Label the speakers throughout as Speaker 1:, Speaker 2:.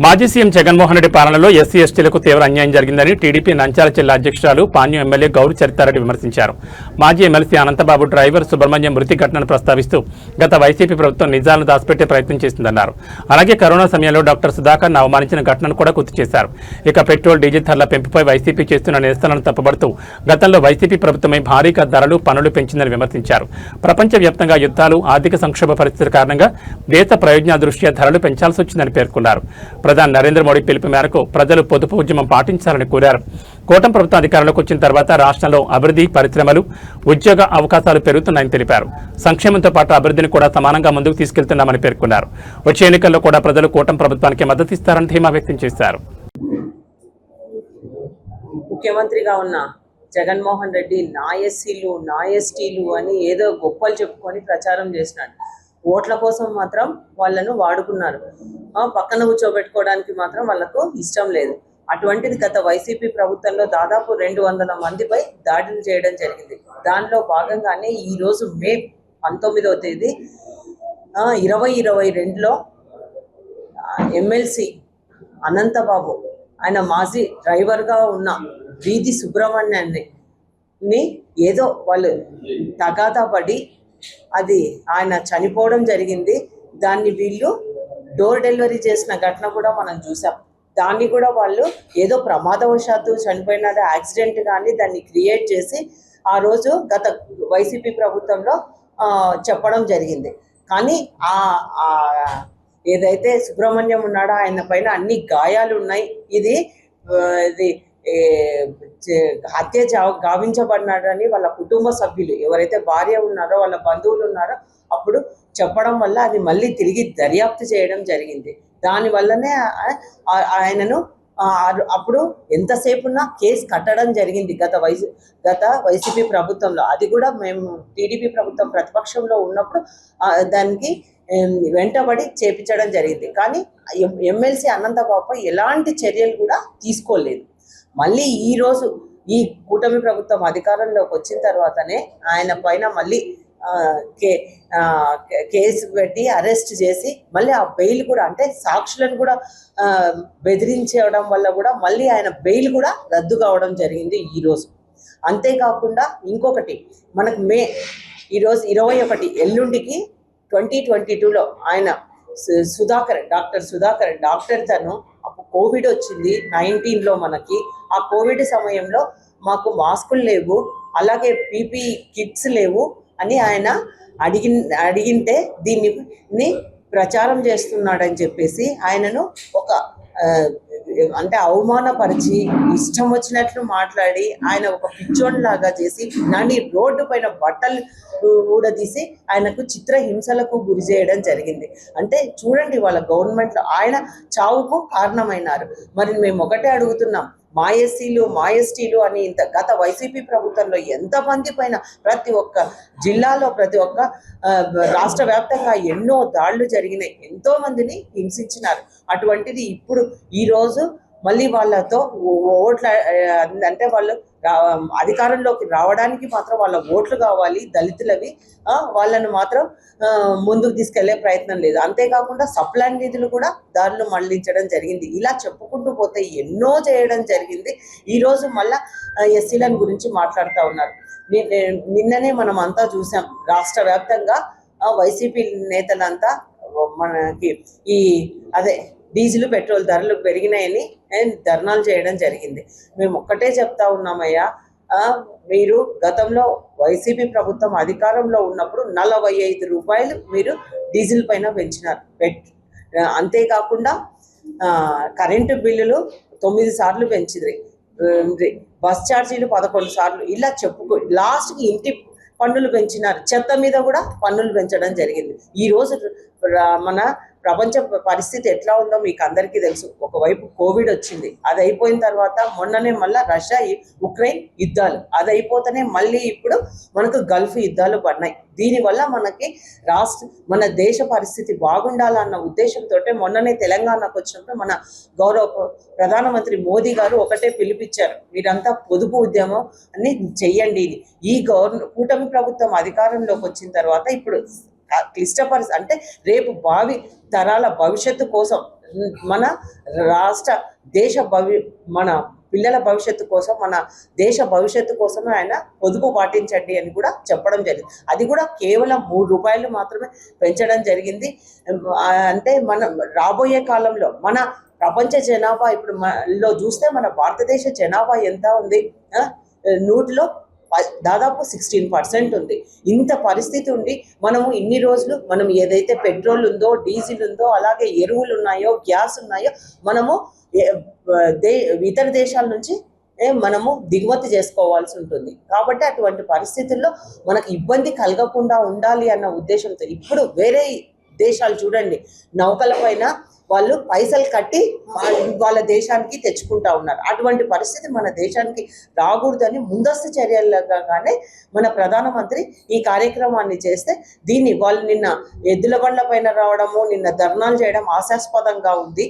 Speaker 1: మాజీ సీఎం జగన్మోహన్ రెడ్డి పాలనలో ఎస్సీ ఎస్టీలకు తీవ్ర అన్యాయం జరిగిందని టీడీపీ నంద్యాల జిల్లా అధ్యక్షురాలు పాణ్యం ఎమ్మెల్యే గౌరి చరితారెడ్డి విమర్శించారు. మాజీ ఎమ్మెల్సీ అనంతబాబు డ్రైవర్ సుబ్రహ్మణ్యం మృతి ఘటనను ప్రస్తావిస్తూ గత వైసీపీ ప్రభుత్వం నిజాలను దాచిపెట్టే ప్రయత్నం చేసిందన్నారు. అలాగే కరోనా సమయంలో డాక్టర్ సుధాకర్ను అవమానించిన ఘటనను కూడా గుర్తు చేశారు. ఇక పెట్రోల్ డీజిల్ ధరల పెంపుపై వైసీపీ చేస్తున్న నిరసనలను తప్పుబడుతూ గతంలో వైసీపీ ప్రభుత్వమే భారీగా ధరలు పన్నులు పెంచిందని విమర్శించారు. ప్రపంచవ్యాప్తంగా యుద్ధాలు ఆర్థిక సంక్షోభ పరిస్థితుల కారణంగా దేశ ప్రయోజనాల దృష్ట్యా ధరలు పెంచాల్సి వచ్చిందని పేర్కొన్నారు. ప్రధాని నరేంద్ర మోడీ పిలుపు మేరకు ప్రజలు పొదుపు ఉద్యమం పాటించాలని కోరారు. కూటమి ప్రభుత్వం అధికారంలోకి వచ్చిన తర్వాత రాష్ట్రంలో అభివృద్ధి, పరిశ్రమలు, ఉద్యోగ అవకాశాలు పెరుగుతున్నాయని తెలిపారు. సంక్షేమంతో పాటు అభివృద్ధిని కూడా సమానంగా ముందుకు తీసుకెళ్తున్నామని పేర్కొన్నారు. వచ్చే ఎన్నికల్లో కూడా ప్రజలు కూటమి ప్రభుత్వానికి మద్దతు ఇస్తారని ధీమా వ్యక్తం చేశారు.
Speaker 2: ముఖ్యమంత్రిగా ఉన్న జగన్మోహన్ రెడ్డి నా ఎస్సీలు నా ఎస్టీలు అని ఏదో గొప్పలు చెప్పుకొని ప్రచారం చేసినాడు. ఓట్ల కోసం మాత్రం వాళ్ళను వాడుకున్నారు. పక్కన కూర్చోబెట్టుకోవడానికి మాత్రం వాళ్ళకు ఇష్టం లేదు. అటువంటిది గత వైసీపీ ప్రభుత్వంలో దాదాపు 200 మందిపై దాడులు చేయడం జరిగింది. దానిలో భాగంగానే ఈరోజు మే 19వ తేదీ 2022లో ఎమ్మెల్సీ అనంతబాబు ఆయన మాజీ డ్రైవర్గా ఉన్న వీధి సుబ్రహ్మణ్యాన్ని ఏదో వాళ్ళు తగాదా పడి అది ఆయన చనిపోవడం జరిగింది. దాన్ని వీళ్ళు డోర్ డెలివరీ చేసిన ఘటన కూడా మనం చూసాం. దాన్ని కూడా వాళ్ళు ఏదో ప్రమాదవశాత్తు చనిపోయిన యాక్సిడెంట్ కానీ దాన్ని క్రియేట్ చేసి ఆ రోజు గత వైసీపీ ప్రభుత్వంలో చెప్పడం జరిగింది. కానీ ఏదైతే సుబ్రహ్మణ్యం ఉన్నాడో ఆయన పైన అన్ని గాయాలు ఉన్నాయి. ఇది హత్య గావించబడినాడని వాళ్ళ కుటుంబ సభ్యులు ఎవరైతే భార్య ఉన్నారో వాళ్ళ బంధువులు ఉన్నారో అప్పుడు చెప్పడం వల్ల అది మళ్ళీ తిరిగి దర్యాప్తు చేయడం జరిగింది. దానివల్లనే ఆయనను అప్పుడు ఎంతసేపు ఉన్న కేసు కట్టడం జరిగింది గత వైసీపీ ప్రభుత్వంలో. అది కూడా మేము టీడీపీ ప్రభుత్వం ప్రతిపక్షంలో ఉన్నప్పుడు దానికి వెంటబడి చేపించడం జరిగింది. కానీ ఎమ్మెల్సీ అనంతబాబుపై ఎలాంటి చర్యలు కూడా తీసుకోలేదు. మళ్ళీ ఈరోజు ఈ కూటమి ప్రభుత్వం అధికారంలోకి వచ్చిన తర్వాతనే ఆయన పైన మళ్ళీ కేసు పెట్టి అరెస్ట్ చేసి మళ్ళీ ఆ బెయిల్ కూడా అంటే సాక్షులను కూడా బెదిరించడం వల్ల కూడా మళ్ళీ ఆయన బెయిల్ కూడా రద్దు కావడం జరిగింది ఈరోజు. అంతేకాకుండా ఇంకొకటి మనకు ఈరోజు 21 ఎల్లుండికి 2022లో ఆయన డాక్టర్ సుధాకర్ తను అప్పుడు కోవిడ్ వచ్చింది 19లో మనకి. ఆ కోవిడ్ సమయంలో మాకు మాస్కులు లేవు, అలాగే పీపీ కిట్స్ లేవు అని ఆయన అడిగింటే దీన్ని ప్రచారం చేస్తున్నాడని చెప్పేసి ఆయనను ఒక అంటే అవమానపరిచి ఇష్టం వచ్చినట్లు మాట్లాడి ఆయన ఒక పిచ్చోన్లాగా చేసి నన్ను రోడ్డు పైన బట్టలు ఊడదీసి ఆయనకు చిత్రహింసలకు గురి చేయడం జరిగింది. అంటే చూడండి వాళ్ళ గవర్నమెంట్లో ఆయన చావుకు కారణమైనారు. మరి మేము ఒకటే అడుగుతున్నాం, మా ఎస్సీలు మా ఎస్టీలు అని గత వైసీపీ ప్రభుత్వంలో ఎంతమంది పైన ప్రతి ఒక్క జిల్లాలో ప్రతి ఒక్క రాష్ట్ర వ్యాప్తంగా ఎన్నో దాడులు జరిగినాయి, ఎంతో మందిని హింసించినారు. అటువంటిది ఇప్పుడు ఈరోజు మళ్ళీ వాళ్ళతో ఓట్ల అంటే వాళ్ళు అధికారంలోకి రావడానికి మాత్రం వాళ్ళ ఓట్లు కావాలి దళితులవి, వాళ్ళను మాత్రం ముందుకు తీసుకెళ్లే ప్రయత్నం లేదు. అంతేకాకుండా సప్లాన్ నిధులు కూడా దారులు మళ్లించడం జరిగింది. ఇలా చెప్పుకుంటూ పోతే ఎన్నో చేయడం జరిగింది. ఈరోజు మళ్ళా ఎస్సీలను గురించి మాట్లాడుతూ ఉన్నారు. నిన్ననే మనం అంతా చూసాం, రాష్ట్ర వ్యాప్తంగా వైసీపీ నేతలంతా మనకి డీజిల్ పెట్రోల్ ధరలు పెరిగినాయని ధర్నాలు చేయడం జరిగింది. మేము ఒక్కటే చెప్తా ఉన్నామయ్యా, మీరు గతంలో వైసీపీ ప్రభుత్వం అధికారంలో ఉన్నప్పుడు 45 రూపాయలు మీరు డీజిల్ పైన పెంచినారు. అంతేకాకుండా కరెంటు బిల్లులు 9 సార్లు పెంచింది, బస్ ఛార్జీలు 11 సార్లు, ఇలా లాస్ట్కి ఇంటి పన్నులు పెంచినారు. చెత్త మీద కూడా పన్నులు పెంచడం జరిగింది. ఈరోజు మన ప్రపంచ పరిస్థితి ఎట్లా ఉందో మీకు అందరికీ తెలుసు. ఒకవైపు కోవిడ్ వచ్చింది, అది అయిపోయిన తర్వాత మొన్ననే మళ్ళీ రష్యా ఉక్రెయిన్ యుద్ధాలు, అది అయిపోతేనే మళ్ళీ ఇప్పుడు మనకు గల్ఫ్ యుద్ధాలు పడినాయి. దీనివల్ల మన దేశ పరిస్థితి బాగుండాలన్న ఉద్దేశంతో మొన్ననే తెలంగాణకు వచ్చినప్పుడు మన గౌరవ ప్రధానమంత్రి మోదీ గారు ఒకటే పిలిపించారు, మీరంతా పొదుపు ఉద్యమం అని చెయ్యండి. ఈ కూటమి ప్రభుత్వం అధికారంలోకి వచ్చిన తర్వాత ఇప్పుడు క్లిష్ట పరిస్థితి అంటే రేపు భావి తరాల భవిష్యత్తు కోసం మన రాష్ట్ర మన పిల్లల భవిష్యత్తు కోసం, మన దేశ భవిష్యత్తు కోసమే ఆయన పొదుపు పాటించండి అని కూడా చెప్పడం జరిగింది. అది కూడా కేవలం ₹3 మాత్రమే పెంచడం జరిగింది. అంటే మనం రాబోయే కాలంలో మన ప్రపంచ జనాభా ఇప్పుడు లో చూస్తే మన భారతదేశ జనాభా ఎంత ఉంది, 100లో దాదాపు 16% ఉంది. ఇంత పరిస్థితి ఉండి మనము ఇన్ని రోజులు మనం ఏదైతే పెట్రోల్ ఉందో, డీజిల్ ఉందో, అలాగే ఎరువులు ఉన్నాయో, గ్యాస్ ఉన్నాయో మనము ఇతర దేశాల నుంచి మనము దిగుమతి చేసుకోవాల్సి ఉంటుంది. కాబట్టి అటువంటి పరిస్థితుల్లో మనకు ఇబ్బంది కలగకుండా ఉండాలి అన్న ఉద్దేశంతో ఇప్పుడు వేరే దేశాలు చూడండి, నౌకల పైన వాళ్ళు పైసలు కట్టి వాళ్ళ దేశానికి తెచ్చుకుంటా ఉన్నారు. అటువంటి పరిస్థితి మన దేశానికి రాకూడదని ముందస్తు చర్యలుగానే మన ప్రధానమంత్రి ఈ కార్యక్రమాన్ని చేస్తే దీన్ని వాళ్ళు నిన్న ఎద్దుల బండ్ల పైన రావడము, నిన్న ధర్నాలు చేయడం హాస్యాస్పదంగా ఉంది.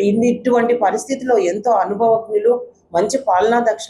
Speaker 2: ఇటువంటి పరిస్థితిలో ఎంతో అనుభవజ్ఞులు, మంచి పాలనా దక్ష